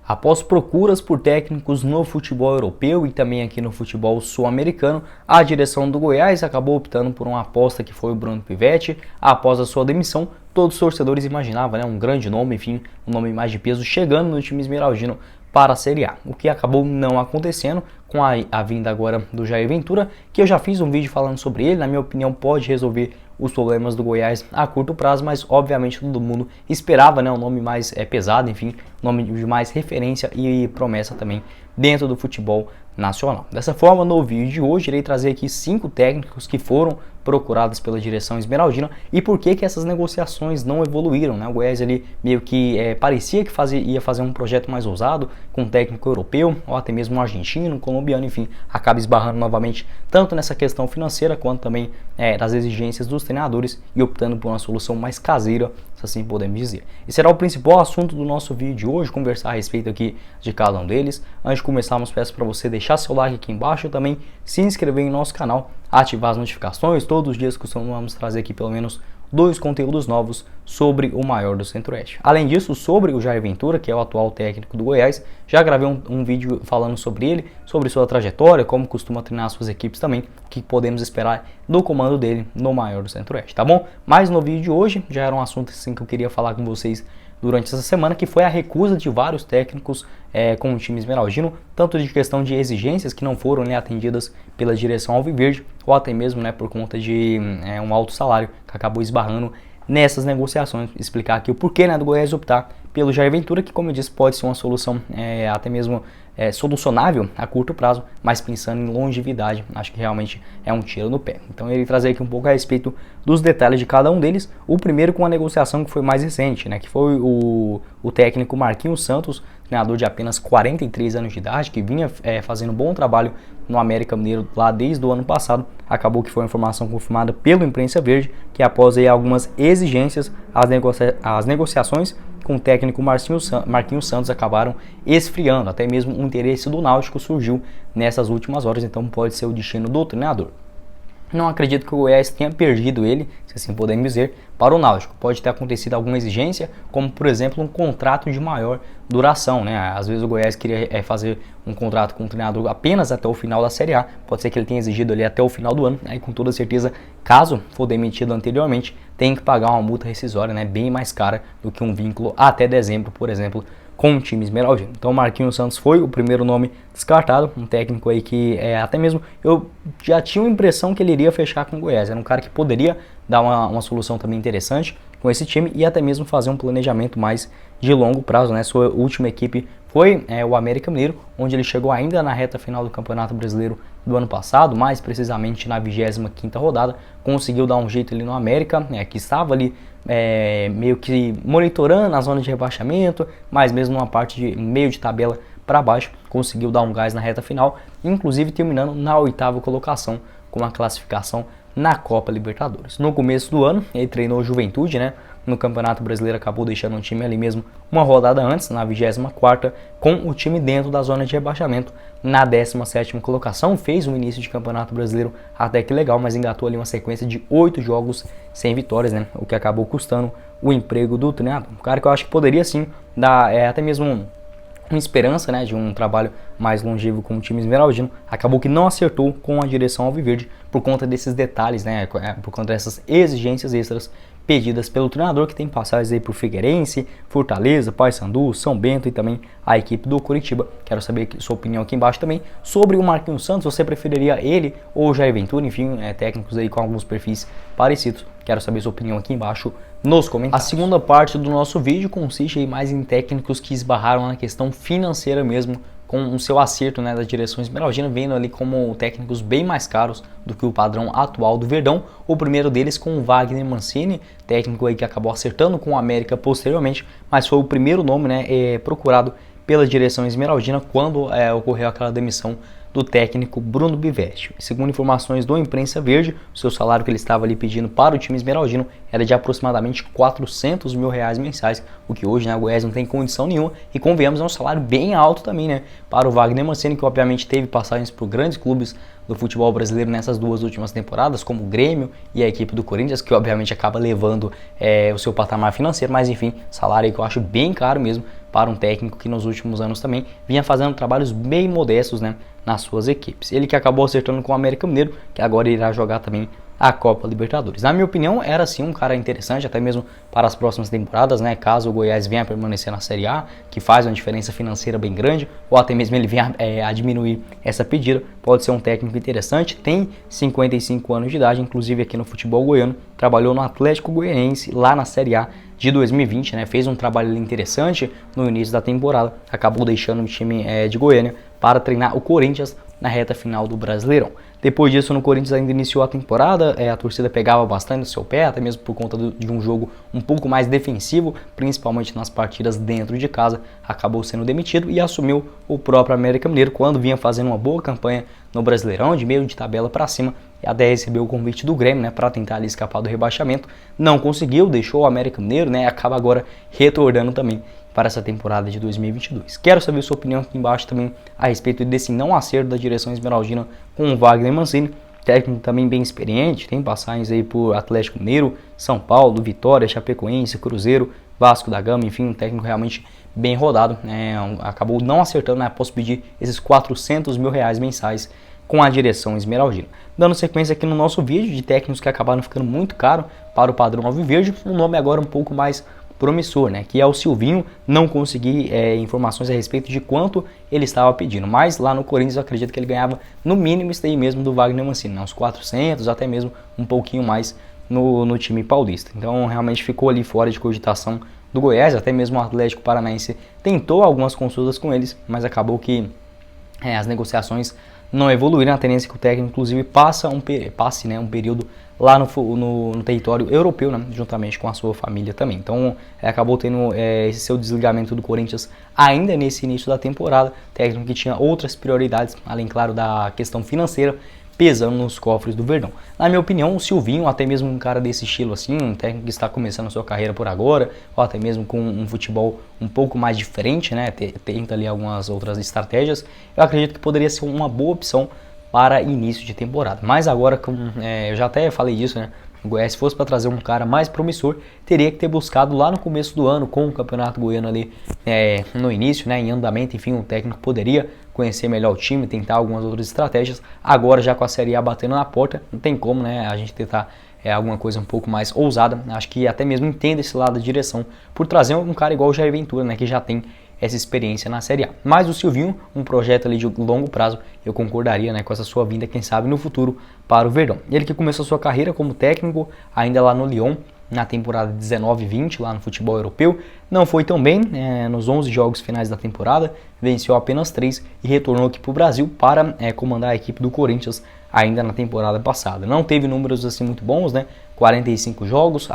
Após procuras por técnicos no futebol europeu e também aqui no futebol sul-americano, a direção do Goiás acabou optando por uma aposta que foi o Bruno Pivetti. Após a sua demissão, todos os torcedores imaginavam, um grande nome, enfim, um nome mais de peso chegando no time esmeraldino para a Série A. O que acabou não acontecendo com a vinda agora do Jair Ventura, que eu já fiz um vídeo falando sobre ele, na minha opinião pode resolver os problemas do Goiás a curto prazo, mas obviamente todo mundo esperava, um nome mais pesado, enfim, nome de mais referência e promessa também dentro do futebol nacional. Dessa forma, no vídeo de hoje, irei trazer aqui 5 técnicos que foram procurados pela direção esmeraldina e por que essas negociações não evoluíram, O Goiás ali meio que parecia que ia fazer um projeto mais ousado com um técnico europeu ou até mesmo um argentino, um colombiano, enfim, acaba esbarrando novamente tanto nessa questão financeira quanto também das exigências dos treinadores e optando por uma solução mais caseira, se assim podemos dizer. E será o principal assunto do nosso vídeo de hoje, conversar a respeito aqui de cada um deles. Antes de começarmos, peço para você deixar seu like aqui embaixo e também se inscrever em nosso canal, ativar as notificações. Todos os dias costumamos trazer aqui pelo menos 2 conteúdos novos sobre o maior do Centro-Oeste. Além disso, sobre o Jair Ventura, que é o atual técnico do Goiás, já gravei um vídeo falando sobre ele, sobre sua trajetória, como costuma treinar suas equipes também, o que podemos esperar do comando dele no maior do Centro-Oeste, tá bom? Mas no vídeo de hoje, já era um assunto assim que eu queria falar com vocês durante essa semana, que foi a recusa de vários técnicos com o time esmeraldino, tanto de questão de exigências que não foram atendidas pela direção alviverde, ou até mesmo por conta de um alto salário que acabou esbarrando nessas negociações. Explicar aqui o porquê do Goiás optar pelo Jair Ventura, que, como eu disse, pode ser uma solução até mesmo solucionável a curto prazo, mas pensando em longevidade, acho que realmente é um tiro no pé. Então ele trazer aqui um pouco a respeito dos detalhes de cada um deles. O primeiro com a negociação que foi mais recente, que foi o técnico Marquinhos Santos, treinador de apenas 43 anos de idade, que vinha fazendo um bom trabalho no América Mineiro lá desde o ano passado. Acabou que foi uma informação confirmada pela imprensa verde, que após algumas exigências, as negociações com o técnico Marquinhos Santos acabaram esfriando. Até mesmo o interesse do Náutico surgiu nessas últimas horas, então pode ser o destino do treinador. Não acredito que o Goiás tenha perdido ele, se assim podemos dizer, para o Náutico. Pode ter acontecido alguma exigência, como por exemplo um contrato de maior duração, Às vezes o Goiás queria fazer um contrato com o treinador apenas até o final da Série A. Pode ser que ele tenha exigido ali até o final do ano, e com toda certeza, caso for demitido anteriormente, tem que pagar uma multa rescisória, bem mais cara do que um vínculo até dezembro, por exemplo, com o time esmeraldino. Então o Marquinhos Santos foi o primeiro nome descartado, um técnico aí que até mesmo eu já tinha a impressão que ele iria fechar com o Goiás. Era um cara que poderia dar uma solução também interessante com esse time e até mesmo fazer um planejamento mais de longo prazo, Sua última equipe foi o América Mineiro, onde ele chegou ainda na reta final do Campeonato Brasileiro do ano passado, mais precisamente na 25ª rodada, conseguiu dar um jeito ali no América, que estava ali meio que monitorando a zona de rebaixamento, mas mesmo numa parte de meio de tabela para baixo, conseguiu dar um gás na reta final, inclusive terminando na 8ª colocação com a classificação na Copa Libertadores. No começo do ano, ele treinou Juventude, no Campeonato Brasileiro acabou deixando o time ali mesmo uma rodada antes, na 24ª, com o time dentro da zona de rebaixamento, na 17ª colocação, fez um início de Campeonato Brasileiro até que legal, mas engatou ali uma sequência de 8 jogos sem vitórias, o que acabou custando o emprego do treinador. Um cara que eu acho que poderia sim dar até mesmo uma esperança de um trabalho mais longevo com o time esmeraldino, acabou que não acertou com a direção alviverde por conta desses detalhes, por conta dessas exigências extras pedidas pelo treinador, que tem passagens aí por Figueirense, Fortaleza, Paysandu, São Bento e também a equipe do Curitiba. Quero saber sua opinião aqui embaixo também sobre o Marquinhos Santos. Você preferiria ele ou o Jair Ventura? Enfim, técnicos aí com alguns perfis parecidos. Quero saber sua opinião aqui embaixo nos comentários. A segunda parte do nosso vídeo consiste aí mais em técnicos que esbarraram na questão financeira mesmo, com o seu acerto da direção esmeraldina, vendo ali como técnicos bem mais caros do que o padrão atual do Verdão. O primeiro deles com o Wagner Mancini, técnico aí que acabou acertando com o América posteriormente, mas foi o primeiro nome procurado pela direção esmeraldina quando ocorreu aquela demissão do técnico Bruno Pivetti. Segundo informações do Imprensa Verde, o seu salário que ele estava ali pedindo para o time esmeraldino era de aproximadamente R$400 mil mensais, o que hoje o Goiás não tem condição nenhuma, e convenhamos, é um salário bem alto também para o Wagner Mancini, que obviamente teve passagens por grandes clubes do futebol brasileiro nessas 2 últimas temporadas, como o Grêmio e a equipe do Corinthians, que obviamente acaba levando o seu patamar financeiro, mas enfim, salário aí que eu acho bem caro mesmo para um técnico que nos últimos anos também vinha fazendo trabalhos bem modestos, né, nas suas equipes. Ele que acabou acertando com o América Mineiro, que agora irá jogar também a Copa Libertadores. Na minha opinião, era sim um cara interessante, até mesmo para as próximas temporadas, né? Caso o Goiás venha a permanecer na Série A, que faz uma diferença financeira bem grande, ou até mesmo ele venha a diminuir essa pedida, pode ser um técnico interessante. Tem 55 anos de idade, inclusive aqui no futebol goiano, trabalhou no Atlético Goianiense lá na Série A de 2020, né? Fez um trabalho interessante no início da temporada, acabou deixando o time de Goiânia para treinar o Corinthians na reta final do Brasileirão. Depois disso, no Corinthians ainda iniciou a temporada, a torcida pegava bastante no seu pé, até mesmo por conta de um jogo um pouco mais defensivo, principalmente nas partidas dentro de casa, acabou sendo demitido e assumiu o próprio América Mineiro quando vinha fazendo uma boa campanha no Brasileirão, de meio de tabela para cima, e até recebeu o convite do Grêmio, né, para tentar ali escapar do rebaixamento. Não conseguiu, deixou o América Mineiro, né, acaba agora retornando também para essa temporada de 2022. Quero saber sua opinião aqui embaixo também a respeito desse não acerto da direção esmeraldina com o Wagner Mancini, técnico também bem experiente, tem passagens aí por Atlético Mineiro, São Paulo, Vitória, Chapecoense, Cruzeiro, Vasco da Gama, enfim, um técnico realmente bem rodado, né? Acabou não acertando, né, após pedir esses R$400 mil mensais com a direção esmeraldina. Dando sequência aqui no nosso vídeo de técnicos que acabaram ficando muito caro para o padrão alviverde, um nome agora um pouco mais promissor, né, que é o Silvinho. Não consegui informações a respeito de quanto ele estava pedindo, mas lá no Corinthians eu acredito que ele ganhava no mínimo isso daí mesmo do Wagner Mancini, né, uns 400, até mesmo um pouquinho mais no time paulista. Então realmente ficou ali fora de cogitação do Goiás. Até mesmo o Atlético Paranaense tentou algumas consultas com eles, mas acabou que as negociações não evoluíram. A tendência é que o técnico inclusive passe um período lá no território europeu, né, juntamente com a sua família também. Então acabou tendo esse seu desligamento do Corinthians ainda nesse início da temporada, técnico que tinha outras prioridades, além, claro, da questão financeira, pesando nos cofres do Verdão. Na minha opinião, o Silvinho, até mesmo um cara desse estilo assim, um técnico que está começando a sua carreira por agora, ou até mesmo com um futebol um pouco mais diferente, né, tenta ali algumas outras estratégias, eu acredito que poderia ser uma boa opção para início de temporada. Mas agora, eu já até falei disso, né, o Goiás, se fosse para trazer um cara mais promissor, teria que ter buscado lá no começo do ano, com o Campeonato Goiano ali no início, né, em andamento. Enfim, o técnico poderia conhecer melhor o time, tentar algumas outras estratégias. Agora, já com a Série A batendo na porta, não tem como, né, a gente tentar alguma coisa um pouco mais ousada. Acho que até mesmo entende esse lado da direção por trazer um cara igual o Jair Ventura, né, que já tem essa experiência na Série A. Mas o Silvinho, um projeto ali de longo prazo, eu concordaria, né, com essa sua vinda, quem sabe no futuro, para o Verdão. Ele que começou sua carreira como técnico ainda lá no Lyon, na temporada 19-20, lá no futebol europeu. Não foi tão bem nos 11 jogos finais da temporada, venceu apenas 3 e retornou aqui para o Brasil para comandar a equipe do Corinthians ainda na temporada passada. Não teve números assim muito bons, né? 45 jogos,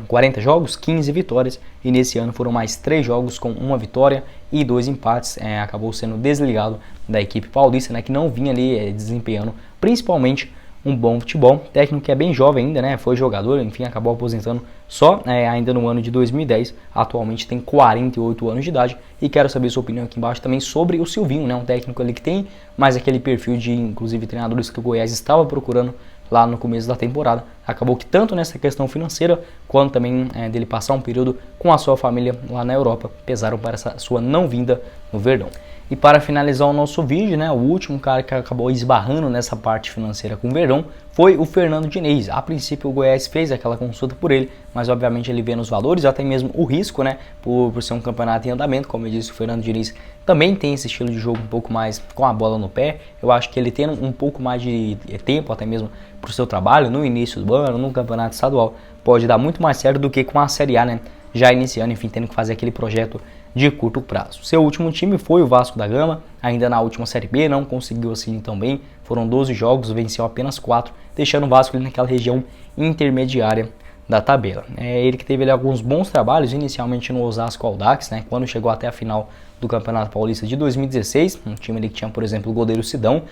40 jogos, 15 vitórias, e nesse ano foram mais 3 jogos com 1 vitória e 2 empates. Acabou sendo desligado da equipe paulista, né, que não vinha ali desempenhando principalmente um bom futebol. Técnico que é bem jovem ainda, né, foi jogador, enfim, acabou aposentando só ainda no ano de 2010, atualmente tem 48 anos de idade. E quero saber sua opinião aqui embaixo também sobre o Silvinho, né, um técnico ali que tem mais aquele perfil de, inclusive, treinadores que o Goiás estava procurando lá no começo da temporada. Acabou que tanto nessa questão financeira, quanto também dele passar um período com a sua família lá na Europa, pesaram para essa sua não vinda no Verdão. E para finalizar o nosso vídeo, né, o último cara que acabou esbarrando nessa parte financeira com o Verdão foi o Fernando Diniz. A princípio o Goiás fez aquela consulta por ele, mas obviamente ele vê nos valores, até mesmo o risco, né, por ser um campeonato em andamento. Como eu disse, o Fernando Diniz também tem esse estilo de jogo um pouco mais com a bola no pé. Eu acho que ele tendo um pouco mais de tempo, até mesmo para o seu trabalho no início do ano, no campeonato estadual, pode dar muito mais certo do que com a Série A, né, já iniciando, enfim, tendo que fazer aquele projeto de curto prazo. Seu último time foi o Vasco da Gama, ainda na última Série B, não conseguiu assim tão bem, foram 12 jogos, venceu apenas 4, deixando o Vasco ali naquela região intermediária da tabela. Ele que teve ali alguns bons trabalhos, inicialmente no Osasco Audax, né, quando chegou até a final do Campeonato Paulista de 2016, um time ali que tinha, por exemplo, o goleiro Sidão,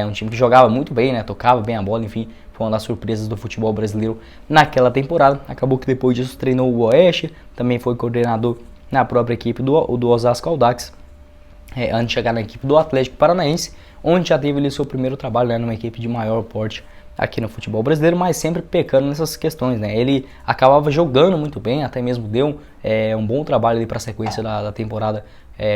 um time que jogava muito bem, né, tocava bem a bola, enfim, foi uma das surpresas do futebol brasileiro naquela temporada. Acabou que depois disso treinou o Oeste, também foi coordenador na própria equipe do Osasco Audax, antes de chegar na equipe do Atlético Paranaense, onde já teve ali seu primeiro trabalho, né, numa equipe de maior porte aqui no futebol brasileiro, mas sempre pecando nessas questões, né? Ele acabava jogando muito bem, até mesmo deu um bom trabalho ali para a sequência da temporada,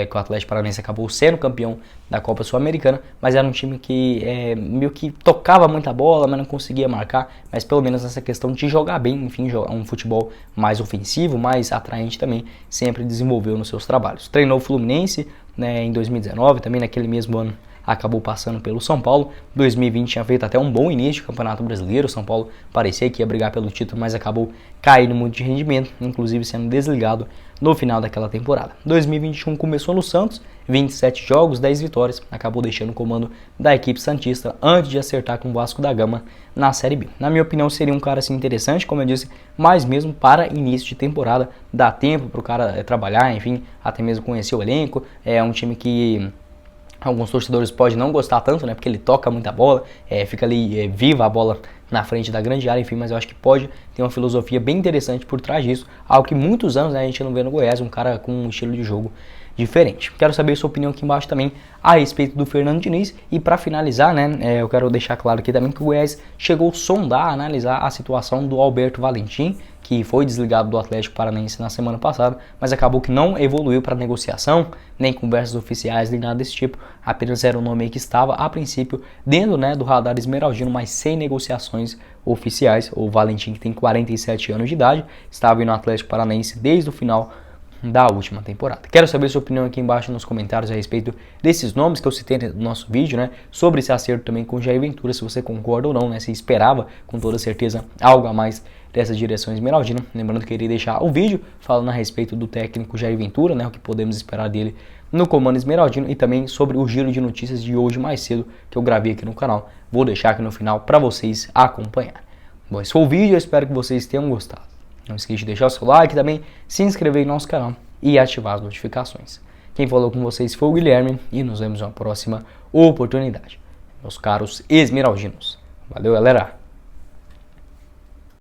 que o Atlético Paranaense acabou sendo campeão da Copa Sul-Americana, mas era um time que meio que tocava muita bola, mas não conseguia marcar, mas pelo menos nessa questão de jogar bem, enfim, jogar um futebol mais ofensivo, mais atraente também, sempre desenvolveu nos seus trabalhos. Treinou o Fluminense, né, em 2019, também naquele mesmo ano acabou passando pelo São Paulo. 2020 tinha feito até um bom início de Campeonato Brasileiro. O São Paulo parecia que ia brigar pelo título, mas acabou caindo muito de rendimento, inclusive sendo desligado no final daquela temporada. 2021 começou no Santos, 27 jogos, 10 vitórias, acabou deixando o comando da equipe santista antes de acertar com o Vasco da Gama na Série B. Na minha opinião, seria um cara assim interessante, como eu disse, mas mesmo para início de temporada, dá tempo para o cara trabalhar, enfim, até mesmo conhecer o elenco. É um time que alguns torcedores podem não gostar tanto, né? Porque ele toca muita bola, fica ali viva a bola na frente da grande área, enfim, mas eu acho que pode ter uma filosofia bem interessante por trás disso, algo que muitos anos, né, a gente não vê no Goiás, um cara com um estilo de jogo diferente. Quero saber sua opinião aqui embaixo também a respeito do Fernando Diniz. E para finalizar, né, eu quero deixar claro aqui também que o Goiás chegou a sondar, analisar a situação do Alberto Valentim, que foi desligado do Atlético Paranaense na semana passada, mas acabou que não evoluiu para negociação, nem conversas oficiais, nem nada desse tipo. Apenas era um nome aí que estava, a princípio, dentro, né, do radar esmeraldino, mas sem negociações oficiais. O Valentim, que tem 47 anos de idade, estava no Atlético Paranaense desde o final da última temporada. Quero saber sua opinião aqui embaixo nos comentários a respeito desses nomes que eu citei no nosso vídeo, né? Sobre esse acerto também com o Jair Ventura, se você concorda ou não, né? Se esperava com toda certeza algo a mais dessa direção esmeraldina. Lembrando que eu iria deixar o vídeo falando a respeito do técnico Jair Ventura, né? O que podemos esperar dele no comando esmeraldino e também sobre o giro de notícias de hoje mais cedo que eu gravei aqui no canal. Vou deixar aqui no final para vocês acompanhar. Bom, esse foi o vídeo, eu espero que vocês tenham gostado. Não esqueça de deixar o seu like, também se inscrever no nosso canal e ativar as notificações. Quem falou com vocês foi o Guilherme e nos vemos em uma próxima oportunidade. Meus caros esmeraldinos. Valeu, galera!